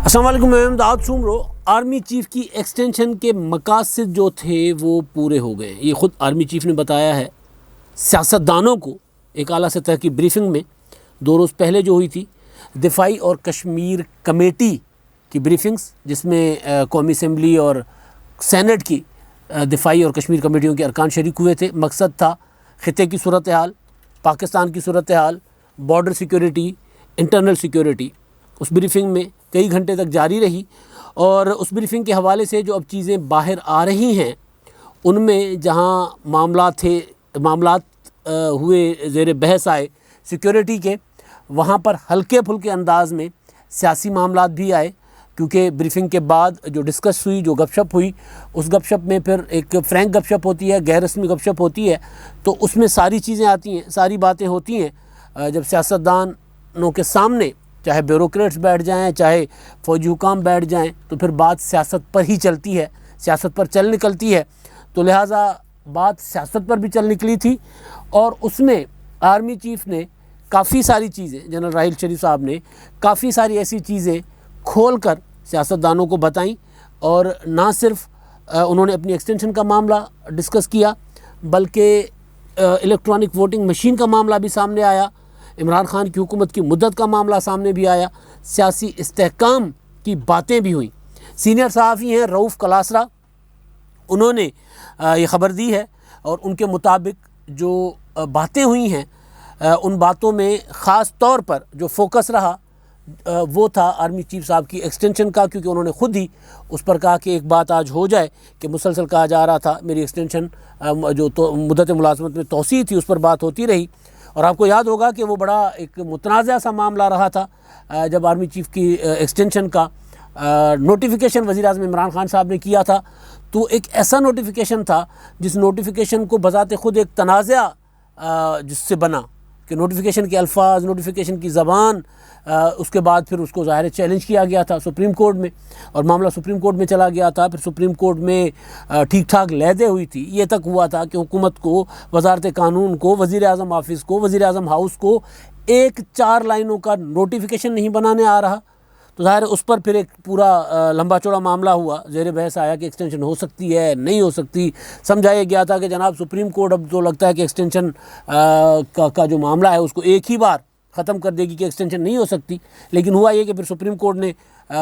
السلام علیکم، میں امداد سومرو۔ آرمی چیف کی ایکسٹینشن کے مقاصد جو تھے وہ پورے ہو گئے، یہ خود آرمی چیف نے بتایا ہے سیاستدانوں کو ایک اعلیٰ سطح کی بریفنگ میں 2 روز پہلے جو ہوئی تھی دفاعی اور کشمیر کمیٹی کی بریفنگز، جس میں قومی اسمبلی اور سینٹ کی دفاعی اور کشمیر کمیٹیوں کے ارکان شریک ہوئے تھے۔ مقصد تھا خطے کی صورتحال، پاکستان کی صورتحال، بارڈر سیکیورٹی، انٹرنل سیکیورٹی۔ اس بریفنگ میں کئی گھنٹے تک جاری رہی، اور اس بریفنگ کے حوالے سے جو اب چیزیں باہر آ رہی ہیں ان میں جہاں معاملات ہوئے زیر بحث آئے سیکیورٹی کے، وہاں پر ہلکے پھلکے انداز میں سیاسی معاملات بھی آئے، کیونکہ بریفنگ کے بعد جو ڈسکس ہوئی، جو گپ شپ ہوئی، اس گپ شپ میں پھر ایک فرینک گپ شپ ہوتی ہے، غیر رسمی گپ شپ ہوتی ہے، تو اس میں ساری چیزیں آتی ہیں، ساری باتیں ہوتی ہیں۔ جب سیاستدانوں کے سامنے چاہے بیوروکریٹس بیٹھ جائیں، چاہے فوجی حکام بیٹھ جائیں، تو پھر بات سیاست پر ہی چلتی ہے، سیاست پر چل نکلتی ہے۔ تو لہٰذا بات سیاست پر بھی چل نکلی تھی، اور اس میں آرمی چیف نے کافی ساری چیزیں، جنرل راحیل شریف صاحب نے کافی ساری ایسی چیزیں کھول کر سیاستدانوں کو بتائیں، اور نہ صرف انہوں نے اپنی ایکسٹینشن کا معاملہ ڈسکس کیا، بلکہ الیکٹرانک ووٹنگ مشین کا معاملہ بھی سامنے آیا، عمران خان کی حکومت کی مدت کا معاملہ سامنے بھی آیا، سیاسی استحکام کی باتیں بھی ہوئیں۔ سینئر صحافی ہیں رؤف کلاسرا، انہوں نے یہ خبر دی ہے، اور ان کے مطابق جو باتیں ہوئی ہیں ان باتوں میں خاص طور پر جو فوکس رہا وہ تھا آرمی چیف صاحب کی ایکسٹینشن کا، کیونکہ انہوں نے خود ہی اس پر کہا کہ ایک بات آج ہو جائے کہ مسلسل کہا جا رہا تھا میری ایکسٹینشن جو مدت ملازمت میں توسیع تھی اس پر بات ہوتی رہی، اور آپ کو یاد ہوگا کہ وہ بڑا ایک متنازع سا معاملہ رہا تھا جب آرمی چیف کی ایکسٹینشن کا نوٹیفیکیشن وزیر اعظم عمران خان صاحب نے کیا تھا، تو ایک ایسا نوٹیفیکیشن تھا جس نوٹیفیکیشن کو بذات خود ایک تنازع جس سے بنا کہ نوٹیفیکیشن کے الفاظ، نوٹیفیکیشن کی زبان، اس کے بعد پھر اس کو ظاہر چیلنج کیا گیا تھا سپریم کورٹ میں، اور معاملہ سپریم کورٹ میں چلا گیا تھا۔ پھر سپریم کورٹ میں ٹھیک ٹھاک لیدے ہوئی تھی، یہ تک ہوا تھا کہ حکومت کو، وزارت قانون کو، وزیر اعظم آفس کو، وزیر اعظم ہاؤس کو ایک 4 لائنوں کا نوٹیفیکیشن نہیں بنانے آ رہا، تو ظاہر اس پر پھر ایک پورا لمبا چوڑا معاملہ ہوا، زیر بحث آیا کہ ایکسٹینشن ہو سکتی ہے نہیں ہو سکتی۔ سمجھایا گیا تھا کہ جناب سپریم کورٹ اب تو لگتا ہے کہ ایکسٹینشن کا جو معاملہ ہے اس کو ایک ہی بار ختم کر دے گی کہ ایکسٹینشن نہیں ہو سکتی، لیکن ہوا یہ کہ پھر سپریم کورٹ نے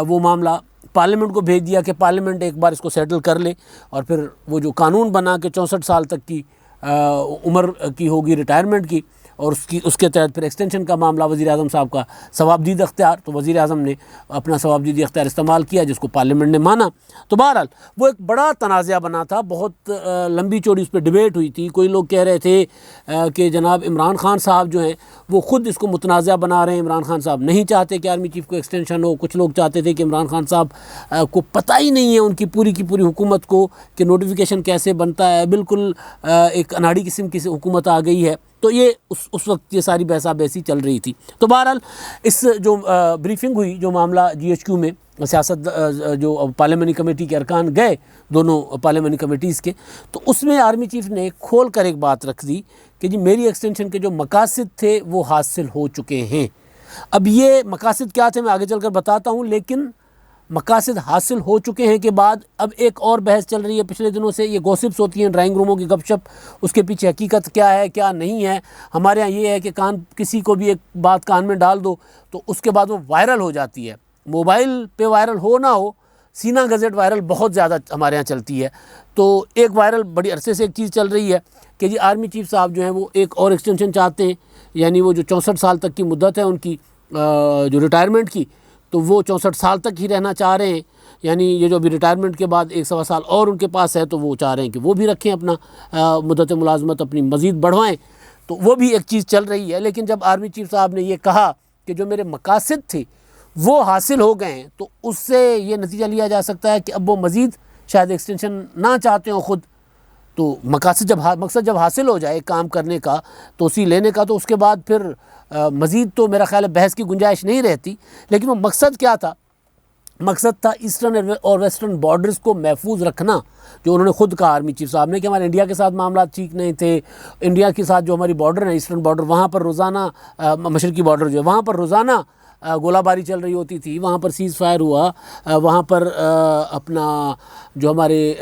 وہ معاملہ پارلیمنٹ کو بھیج دیا کہ پارلیمنٹ ایک بار اس کو سیٹل کر لے، اور پھر وہ جو قانون بنا کہ 64 سال تک کی عمر کی ہوگی ریٹائرمنٹ کی، اور اس کے تحت پھر ایکسٹینشن کا معاملہ وزیر اعظم صاحب کا ثوابدید اختیار، تو وزیر اعظم نے اپنا ثوابدیدی اختیار استعمال کیا جس کو پارلیمنٹ نے مانا۔ تو بہرحال وہ ایک بڑا تنازع بنا تھا، بہت لمبی چوڑی اس پہ ڈیبیٹ ہوئی تھی۔ کوئی لوگ کہہ رہے تھے کہ جناب عمران خان صاحب جو ہیں وہ خود اس کو متنازع بنا رہے ہیں، عمران خان صاحب نہیں چاہتے کہ آرمی چیف کو ایکسٹینشن ہو۔ کچھ لوگ چاہتے تھے کہ عمران خان صاحب کو پتہ ہی نہیں ہے ان کی پوری حکومت کو کہ نوٹیفیکیشن کیسے بنتا ہے، بالکل ایک اناڑی قسم کی حکومت آ گئی ہے۔ تو یہ اس وقت یہ ساری بحثہ بحثی چل رہی تھی۔ تو بہرحال اس جو بریفنگ ہوئی، جو معاملہ جی ایچ کیو میں سیاست جو پارلیمانی کمیٹی کے ارکان گئے دونوں پارلیمانی کمیٹیز کے، تو اس میں آرمی چیف نے کھول کر ایک بات رکھ دی کہ جی میری ایکسٹینشن کے جو مقاصد تھے وہ حاصل ہو چکے ہیں۔ اب یہ مقاصد کیا تھے میں آگے چل کر بتاتا ہوں، لیکن مقاصد حاصل ہو چکے ہیں کے بعد اب ایک اور بحث چل رہی ہے پچھلے دنوں سے، یہ گوسپس ہوتی ہیں ڈرائنگ روموں کی گپ شپ، اس کے پیچھے حقیقت کیا ہے کیا نہیں ہے۔ ہمارے ہاں یہ ہے کہ کسی کو بھی ایک بات کان میں ڈال دو تو اس کے بعد وہ وائرل ہو جاتی ہے، موبائل پہ وائرل ہو نہ ہو، سینہ گزٹ وائرل بہت زیادہ ہمارے ہاں چلتی ہے۔ تو ایک وائرل بڑی عرصے سے ایک چیز چل رہی ہے کہ جی آرمی چیف صاحب جو ہیں وہ ایک اور ایکسٹینشن چاہتے ہیں، یعنی وہ جو 64 سال تک کی مدت ہے ان کی جو ریٹائرمنٹ کی، تو وہ 64 سال تک ہی رہنا چاہ رہے ہیں، یعنی یہ جو ابھی ریٹائرمنٹ کے بعد 1 سوا سال اور ان کے پاس ہے، تو وہ چاہ رہے ہیں کہ وہ بھی رکھیں اپنا مدت ملازمت اپنی مزید بڑھوائیں۔ تو وہ بھی ایک چیز چل رہی ہے، لیکن جب آرمی چیف صاحب نے یہ کہا کہ جو میرے مقاصد تھے وہ حاصل ہو گئے ہیں، تو اس سے یہ نتیجہ لیا جا سکتا ہے کہ اب وہ مزید شاید ایکسٹینشن نہ چاہتے ہوں خود۔ تو مقصد جب حاصل ہو جائے کام کرنے کا، توسیع لینے کا، تو اس کے بعد پھر مزید تو میرا خیال ہے بحث کی گنجائش نہیں رہتی۔ لیکن وہ مقصد کیا تھا؟ مقصد تھا ایسٹرن اور ویسٹرن بارڈرز کو محفوظ رکھنا، جو انہوں نے خود کہا آرمی چیف صاحب نے کہ ہمارے انڈیا کے ساتھ معاملات ٹھیک نہیں تھے، انڈیا کے ساتھ جو ہماری بارڈر ہے ایسٹرن بارڈر، وہاں پر روزانہ مشرقی بارڈر جو ہے وہاں پر روزانہ گولہ باری چل رہی ہوتی تھی، وہاں پر سیز فائر ہوا، وہاں پر اپنا جو ہمارے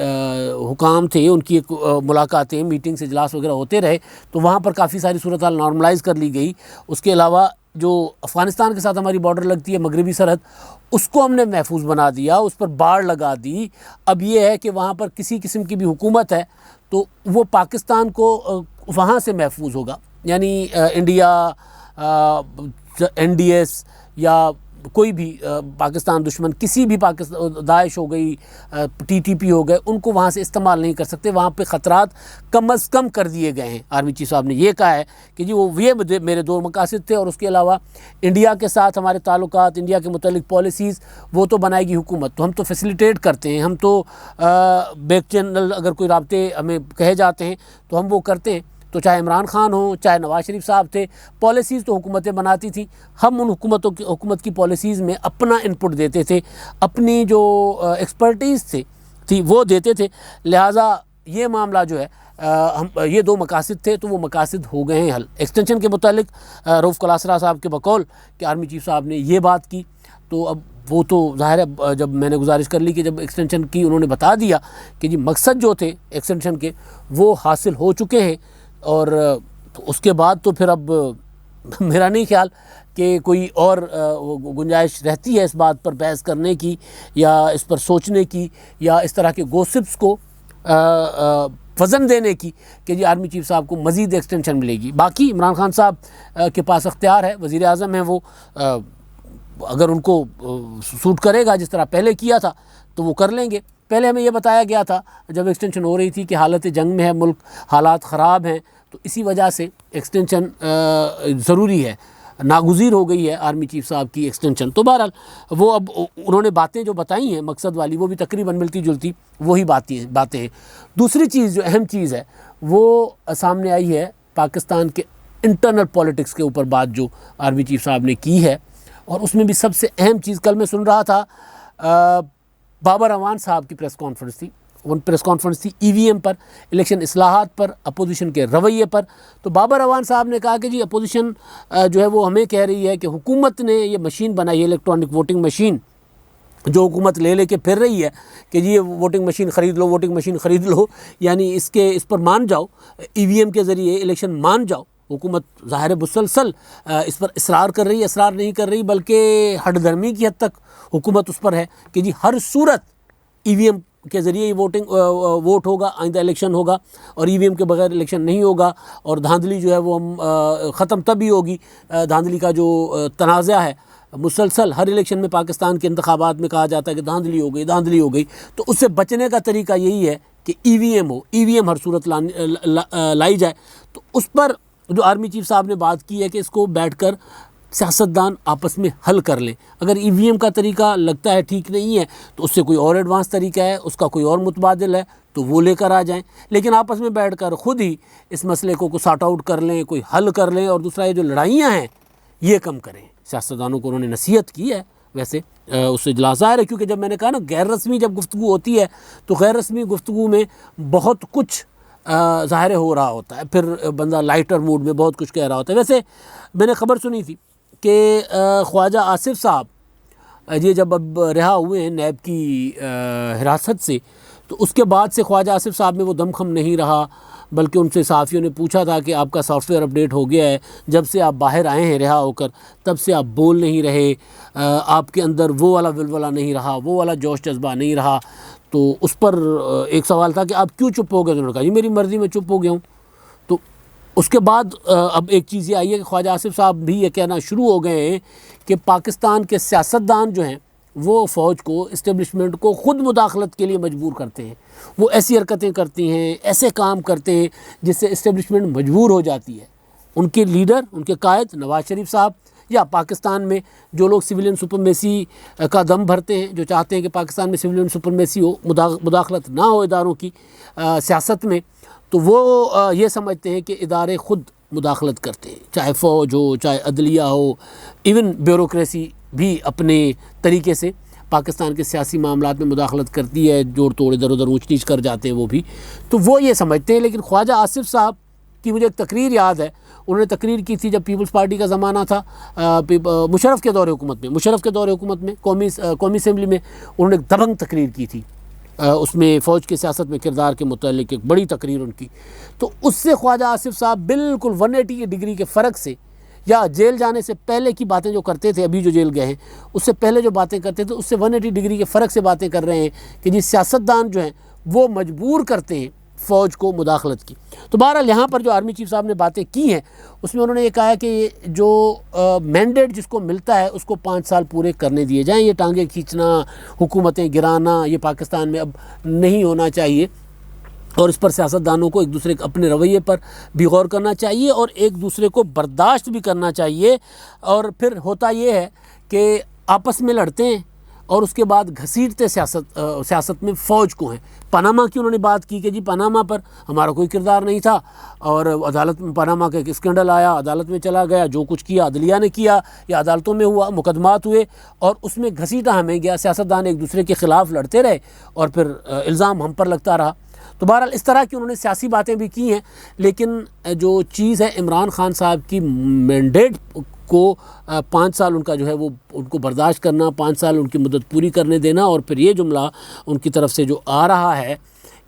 حکام تھے ان کی ایک ملاقاتیں، میٹنگس، اجلاس وغیرہ ہوتے رہے، تو وہاں پر کافی ساری صورتحال نارملائز کر لی گئی۔ اس کے علاوہ جو افغانستان کے ساتھ ہماری بارڈر لگتی ہے، مغربی سرحد، اس کو ہم نے محفوظ بنا دیا، اس پر باڑ لگا دی۔ اب یہ ہے کہ وہاں پر کسی قسم کی بھی حکومت ہے تو وہ پاکستان کو وہاں سے محفوظ ہوگا، یعنی انڈیا، NDS یا کوئی بھی پاکستان دشمن، کسی بھی داعش ہو گئی، TTP ہو گئے، ان کو وہاں سے استعمال نہیں کر سکتے۔ وہاں پہ خطرات کم از کم کر دیے گئے ہیں۔ آرمی چیف صاحب نے یہ کہا ہے کہ جی یہ میرے دو مقاصد تھے، اور اس کے علاوہ انڈیا کے ساتھ ہمارے تعلقات، انڈیا کے متعلق پالیسیز وہ تو بنائے گی حکومت، تو ہم تو فیسیلیٹیٹ کرتے ہیں، ہم تو بیک چینل اگر کوئی رابطے ہمیں کہے جاتے ہیں تو ہم وہ کرتے ہیں۔ تو چاہے عمران خان ہوں، چاہے نواز شریف صاحب تھے، پالیسیز تو حکومتیں بناتی تھیں، ہم ان حکومت کی پالیسیز میں اپنا انپٹ دیتے تھے، اپنی جو ایکسپرٹیز تھی وہ دیتے تھے۔ لہٰذا یہ معاملہ جو ہے یہ دو مقاصد تھے تو وہ مقاصد ہو گئے ہیں حل۔ ایکسٹینشن کے متعلق رؤف کلاسرا صاحب کے بقول کہ آرمی چیف صاحب نے یہ بات کی، تو اب وہ تو ظاہر ہے جب میں نے گزارش کر لی کہ جب ایکسٹینشن کی انہوں نے بتا دیا کہ جی مقصد جو تھے ایکسٹینشن کے وہ حاصل ہو چکے ہیں، اور اس کے بعد تو پھر اب میرا نہیں خیال کہ کوئی اور گنجائش رہتی ہے اس بات پر بحث کرنے کی یا اس پر سوچنے کی یا اس طرح کے گوسپس کو وزن دینے کی کہ جی آرمی چیف صاحب کو مزید ایکسٹینشن ملے گی۔ باقی عمران خان صاحب کے پاس اختیار ہے، وزیر اعظم ہیں وہ، اگر ان کو سوٹ کرے گا جس طرح پہلے کیا تھا تو وہ کر لیں گے۔ پہلے ہمیں یہ بتایا گیا تھا جب ایکسٹینشن ہو رہی تھی کہ حالت جنگ میں ہے ملک، حالات خراب ہیں، تو اسی وجہ سے ایکسٹینشن ضروری ہے، ناگزیر ہو گئی ہے آرمی چیف صاحب کی ایکسٹینشن۔ تو بہرحال وہ اب انہوں نے باتیں جو بتائی ہیں مقصد والی، وہ بھی تقریباً ملتی جلتی وہی باتیں ہیں۔ دوسری چیز جو اہم چیز ہے وہ سامنے آئی ہے پاکستان کے انٹرنل پولیٹکس کے اوپر بات جو آرمی چیف صاحب نے کی ہے، اور اس میں بھی سب سے اہم چیز کل میں سن رہا تھا بابر اعوان صاحب کی پریس کانفرنس تھی، وہ پریس کانفرنس تھی EVM پر، الیکشن اصلاحات پر، اپوزیشن کے رویے پر۔ تو بابر اعوان صاحب نے کہا کہ جی اپوزیشن جو ہے وہ ہمیں کہہ رہی ہے کہ حکومت نے یہ مشین بنائی ہے، الیکٹرانک ووٹنگ مشین، جو حکومت لے کے پھر رہی ہے کہ جی یہ ووٹنگ مشین خرید لو، ووٹنگ مشین خرید لو، یعنی اس پر مان جاؤ، EVM کے ذریعے الیکشن مان جاؤ۔ حکومت ظاہر مسلسل اس پر اصرار کر رہی ہے، اصرار نہیں کر رہی بلکہ ہٹ درمی کی حد تک حکومت اس پر ہے کہ جی ہر صورت EVM کے ذریعے ہی ووٹ ہوگا، آئندہ الیکشن ہوگا، اور EVM کے بغیر الیکشن نہیں ہوگا، اور دھاندلی جو ہے وہ ہم ختم تب ہی ہوگی۔ دھاندلی کا جو تنازع ہے مسلسل ہر الیکشن میں، پاکستان کے انتخابات میں کہا جاتا ہے کہ دھاندلی ہو گئی، تو اس سے بچنے کا طریقہ یہی ہے کہ EVM ہو، EVM ہر صورت لائی جائے۔ تو اس پر جو آرمی چیف صاحب نے بات کی ہے کہ اس کو بیٹھ کر سیاستدان آپس میں حل کر لیں، اگر EVM کا طریقہ لگتا ہے ٹھیک نہیں ہے تو اس سے کوئی اور ایڈوانس طریقہ ہے، اس کا کوئی اور متبادل ہے تو وہ لے کر آ جائیں، لیکن آپس میں بیٹھ کر خود ہی اس مسئلے کو سارٹ آؤٹ کر لیں، کوئی حل کر لیں، اور دوسرا یہ جو لڑائیاں ہیں یہ کم کریں۔ سیاستدانوں کو انہوں نے نصیحت کی ہے، ویسے اس سے اجلاس ظاہر ہے، کیونکہ جب میں نے کہا نا غیر رسمی جب گفتگو ہوتی ہے تو غیر رسمی گفتگو میں بہت کچھ ظاہر ہو رہا ہوتا ہے، پھر بندہ لائٹر موڈ میں بہت کچھ کہہ رہا ہوتا ہے۔ ویسے میں نے خبر سنی تھی کہ خواجہ آصف صاحب یہ جب اب رہا ہوئے ہیں نیب کی حراست سے، تو اس کے بعد سے خواجہ آصف صاحب میں وہ دم خم نہیں رہا، بلکہ ان سے صحافیوں نے پوچھا تھا کہ آپ کا سافٹ ویئر اپڈیٹ ہو گیا ہے، جب سے آپ باہر آئے ہیں رہا ہو کر تب سے آپ بول نہیں رہے، آپ کے اندر وہ والا ولولہ نہیں رہا، وہ والا جوش جذبہ نہیں رہا۔ تو اس پر ایک سوال تھا کہ آپ کیوں چپ ہو گئے؟ انہوں نے کہا جی میری مرضی میں چپ ہو گیا ہوں۔ تو اس کے بعد اب ایک چیز یہ آئی ہے کہ خواجہ آصف صاحب بھی یہ کہنا شروع ہو گئے ہیں کہ پاکستان کے سیاستدان جو ہیں وہ فوج کو، اسٹیبلشمنٹ کو خود مداخلت کے لیے مجبور کرتے ہیں، وہ ایسی حرکتیں کرتی ہیں، ایسے کام کرتے ہیں جس سے اسٹیبلشمنٹ مجبور ہو جاتی ہے۔ ان کے لیڈر، ان کے قائد نواز شریف صاحب، یا پاکستان میں جو لوگ سویلین سپرمیسی کا دم بھرتے ہیں، جو چاہتے ہیں کہ پاکستان میں سویلین سپرمیسی ہو، مداخلت نہ ہو اداروں کی سیاست میں، تو وہ یہ سمجھتے ہیں کہ ادارے خود مداخلت کرتے ہیں، چاہے فوج ہو، چاہے عدلیہ ہو، ایون بیوروکریسی بھی اپنے طریقے سے پاکستان کے سیاسی معاملات میں مداخلت کرتی ہے، جوڑ توڑ ادھر ادھر اونچ نیچ کر جاتے ہیں وہ بھی، تو وہ یہ سمجھتے ہیں۔ لیکن خواجہ آصف صاحب کی مجھے ایک تقریر یاد ہے، انہوں نے تقریر کی تھی جب پیپلز پارٹی کا زمانہ تھا، مشرف کے دور حکومت میں قومی اسمبلی میں انہوں نے ایک دبنگ تقریر کی تھی، اس میں فوج کے سیاست میں کردار کے متعلق ایک بڑی تقریر ان کی. تو اس سے خواجہ آصف صاحب بالکل 180 ڈگری کے فرق سے، یا جیل جانے سے پہلے کی باتیں جو کرتے تھے، ابھی جو جیل گئے ہیں اس سے پہلے جو باتیں کرتے تھے، اس سے 180 ڈگری کے فرق سے باتیں کر رہے ہیں کہ جی سیاستدان جو ہیں وہ مجبور کرتے ہیں فوج کو مداخلت کی. تو بہرحال یہاں پر جو آرمی چیف صاحب نے باتیں کی ہیں اس میں انہوں نے یہ کہا کہ جو مینڈیٹ جس کو ملتا ہے اس کو 5 سال پورے کرنے دیے جائیں. یہ ٹانگیں کھینچنا، حکومتیں گرانا، یہ پاکستان میں اب نہیں ہونا چاہیے، اور اس پر سیاستدانوں کو ایک دوسرے کے اپنے رویے پر بھی غور کرنا چاہیے اور ایک دوسرے کو برداشت بھی کرنا چاہیے. اور پھر ہوتا یہ ہے کہ آپس میں لڑتے ہیں اور اس کے بعد گھسیٹتے سیاست میں فوج کو ہیں. پاناما کی انہوں نے بات کی کہ جی پاناما پر ہمارا کوئی کردار نہیں تھا، اور عدالت میں پاناما کا ایک اسکینڈل آیا، عدالت میں چلا گیا، جو کچھ کیا عدلیہ نے کیا یا عدالتوں میں ہوا، مقدمات ہوئے اور اس میں گھسیٹا ہمیں گیا، سیاستدان ایک دوسرے کے خلاف لڑتے رہے اور پھر الزام ہم پر لگتا رہا. تو بہرحال اس طرح کی انہوں نے سیاسی باتیں بھی کی ہیں، لیکن جو چیز ہے عمران خان صاحب کی مینڈیٹ کو 5 سال ان کا جو ہے وہ ان کو برداشت کرنا، 5 سال ان کی مدت پوری کرنے دینا، اور پھر یہ جملہ ان کی طرف سے جو آ رہا ہے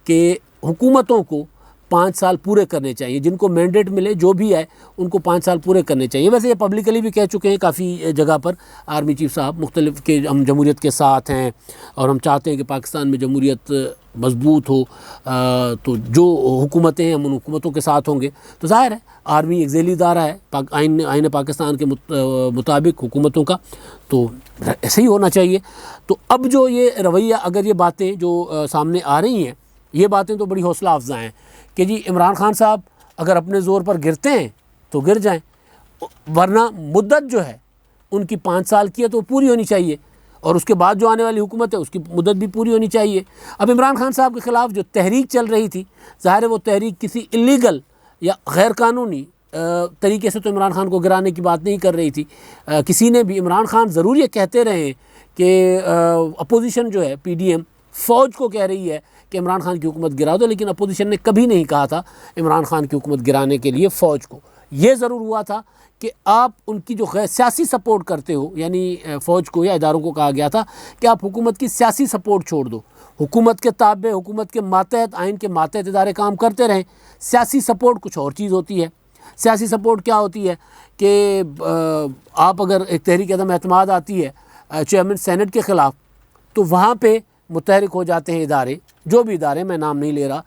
کہ حکومتوں کو 5 سال پورے کرنے چاہیے، جن کو مینڈیٹ ملے جو بھی ہے ان کو 5 سال پورے کرنے چاہیے. ویسے یہ پبلکلی بھی کہہ چکے ہیں کافی جگہ پر آرمی چیف صاحب مختلف، کہ ہم جمہوریت کے ساتھ ہیں اور ہم چاہتے ہیں کہ پاکستان میں جمہوریت مضبوط ہو، تو جو حکومتیں ہیں ہم ان حکومتوں کے ساتھ ہوں گے. تو ظاہر ہے آرمی ایک ذیلی ادارہ ہے آئین پاکستان کے مطابق حکومتوں کا، تو ایسے ہی ہونا چاہیے. تو اب جو یہ رویہ، اگر یہ باتیں جو سامنے آ رہی ہیں، یہ باتیں تو بڑی حوصلہ افزا ہیں کہ جی عمران خان صاحب اگر اپنے زور پر گرتے ہیں تو گر جائیں، ورنہ مدت جو ہے ان کی 5 سال کی ہے تو پوری ہونی چاہیے، اور اس کے بعد جو آنے والی حکومت ہے اس کی مدت بھی پوری ہونی چاہیے. اب عمران خان صاحب کے خلاف جو تحریک چل رہی تھی، ظاہر ہے وہ تحریک کسی اللیگل یا غیر قانونی طریقے سے تو عمران خان کو گرانے کی بات نہیں کر رہی تھی. کسی نے بھی، عمران خان ضرور یہ کہتے رہے ہیں کہ اپوزیشن جو ہے PDM فوج کو کہہ رہی ہے کہ عمران خان کی حکومت گرا دو، لیکن اپوزیشن نے کبھی نہیں کہا تھا عمران خان کی حکومت گرانے کے لیے فوج کو. یہ ضرور ہوا تھا کہ آپ ان کی جو غیر سیاسی سپورٹ کرتے ہو، یعنی فوج کو یا اداروں کو کہا گیا تھا کہ آپ حکومت کی سیاسی سپورٹ چھوڑ دو، حکومت کے تابع، حکومت کے ماتحت، آئین کے ماتحت ادارے کام کرتے رہیں. سیاسی سپورٹ کچھ اور چیز ہوتی ہے. سیاسی سپورٹ کیا ہوتی ہے کہ آپ اگر ایک تحریک عدم اعتماد آتی ہے چیئرمین سینٹ کے خلاف، تو وہاں پہ متحرک ہو جاتے ہیں ادارے، جو بھی ادارے، میں نام نہیں لے رہا،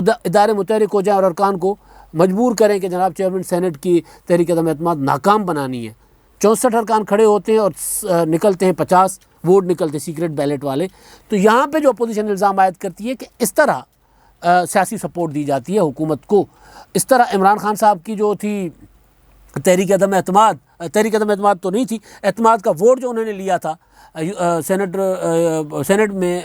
ادارے متحرک ہو جائیں اور ارکان کو مجبور کریں کہ جناب چیئرمین سینٹ کی تحریک عدم اعتماد ناکام بنانی ہے. 64 ارکان کھڑے ہوتے ہیں اور نکلتے ہیں 50 ووٹ نکلتے ہیں سیکرٹ بیلٹ والے. تو یہاں پہ جو اپوزیشن الزام عائد کرتی ہے کہ اس طرح سیاسی سپورٹ دی جاتی ہے حکومت کو. اس طرح عمران خان صاحب کی جو تھی تحریک عدم اعتماد تو نہیں تھی، اعتماد کا ووٹ جو انہوں نے لیا تھا سینٹ میں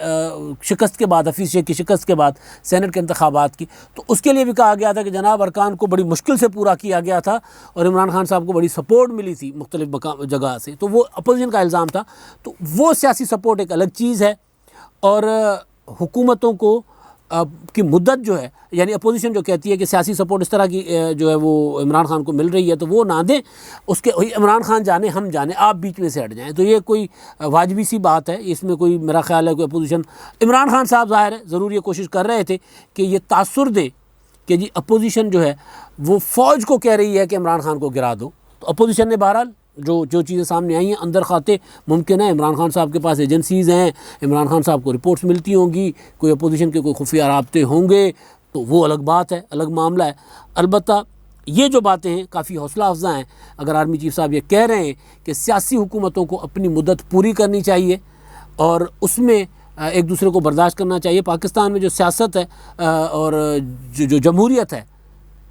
شکست کے بعد، حفیظ شیخ کی شکست کے بعد سینٹ کے انتخابات کی، تو اس کے لیے بھی کہا گیا تھا کہ جناب ارکان کو بڑی مشکل سے پورا کیا گیا تھا اور عمران خان صاحب کو بڑی سپورٹ ملی تھی مختلف جگہ سے. تو وہ اپوزیشن کا الزام تھا. تو وہ سیاسی سپورٹ ایک الگ چیز ہے، اور حکومتوں کو کی مدت جو ہے، یعنی اپوزیشن جو کہتی ہے کہ سیاسی سپورٹ اس طرح کی جو ہے وہ عمران خان کو مل رہی ہے تو وہ نہ دیں، اس کے عمران خان جانے ہم جانے، آپ بیچ میں سے ہٹ جائیں. تو یہ کوئی واجبی سی بات ہے، اس میں کوئی میرا خیال ہے کوئی اپوزیشن، عمران خان صاحب ظاہر ہے ضرور یہ کوشش کر رہے تھے کہ یہ تاثر دے کہ جی اپوزیشن جو ہے وہ فوج کو کہہ رہی ہے کہ عمران خان کو گرا دو. تو اپوزیشن نے بہرحال جو چیزیں سامنے آئی ہیں، اندر خاتے ممکن ہے عمران خان صاحب کے پاس ایجنسیز ہیں، عمران خان صاحب کو رپورٹس ملتی ہوں گی، کوئی اپوزیشن کے کوئی خفیہ رابطے ہوں گے، تو وہ الگ بات ہے، الگ معاملہ ہے. البتہ یہ جو باتیں ہیں کافی حوصلہ افزا ہیں. اگر آرمی چیف صاحب یہ کہہ رہے ہیں کہ سیاسی حکومتوں کو اپنی مدت پوری کرنی چاہیے اور اس میں ایک دوسرے کو برداشت کرنا چاہیے. پاکستان میں جو سیاست ہے اور جو جمہوریت ہے،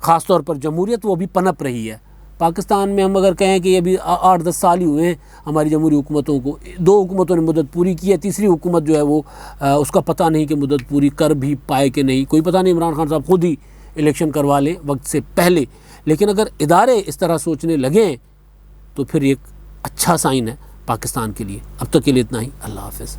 خاص طور پر جمہوریت، وہ بھی پنپ رہی ہے. پاکستان میں ہم اگر کہیں کہ یہ بھی 8-10 سال ہی ہوئے ہیں ہماری جمہوری حکومتوں کو، 2 حکومتوں نے مدت پوری کی ہے، تیسری حکومت جو ہے وہ اس کا پتہ نہیں کہ مدت پوری کر بھی پائے کہ نہیں، کوئی پتہ نہیں. عمران خان صاحب خود ہی الیکشن کروا لے وقت سے پہلے. لیکن اگر ادارے اس طرح سوچنے لگیں تو پھر ایک اچھا سائن ہے پاکستان کے لیے. اب تک کے لیے اتنا ہی. اللہ حافظ.